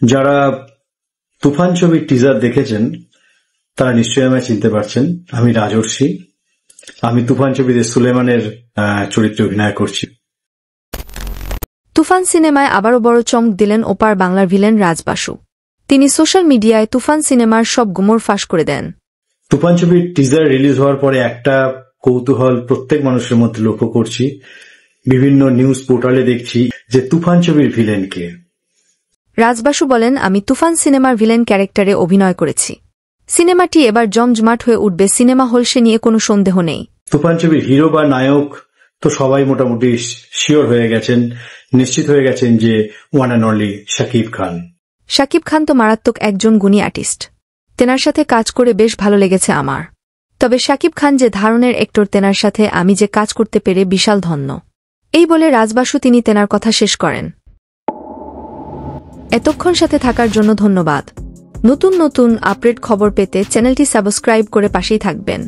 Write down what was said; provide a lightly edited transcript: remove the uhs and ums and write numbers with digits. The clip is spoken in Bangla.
যারা তুফান ছবির টিজার দেখেছেন তারা নিশ্চয়ই আমায় চিনতে পারছেন। আমি রাজর্ষি। আমি তুফান ছবিতে সুলেমানের চরিত্রে অভিনয় করছি। তুফান সিনেমায় আবারও বড় চমক দিলেন ওপার বাংলার ভিলেন রাজ বাসু। তিনি সোশ্যাল মিডিয়ায় তুফান সিনেমার সব গুমর ফাঁস করে দেন। তুফান ছবির টিজার রিলিজ হওয়ার পরে একটা কৌতূহল প্রত্যেক মানুষের মধ্যে লক্ষ্য করছি। বিভিন্ন নিউজ পোর্টালে দেখছি যে তুফান ছবির ভিলেন কে। রাজ বাসু বলেন, আমি তুফান সিনেমার ভিলেন ক্যারেক্টারে অভিনয় করেছি। সিনেমাটি এবার জমজমাট হয়ে উঠবে সিনেমা হল, সে নিয়ে কোনো সন্দেহ নেই। তুফান ছবির হিরো বা নায়ক তো সবাই মোটামুটি শিওর হয়ে গেছেন, নিশ্চিত হয়ে গেছেন যে one and only Shakib Khan. Shakib Khan তো মারাত্মক একজন গুণী আর্টিস্ট। তেনার সাথে কাজ করে বেশ ভালো লেগেছে আমার। তবে শাকিব খান যে ধরনের অ্যাক্টর, তেনার সাথে আমি যে কাজ করতে পেরে বিশাল ধন্য। এই বলে রাজ বাসু তিনি তেনার কথা শেষ করেন। এতক্ষণ সাথে থাকার জন্য ধন্যবাদ। নতুন নতুন আপডেট খবর পেতে চ্যানেলটি সাবস্ক্রাইব করে পাশেই থাকবেন।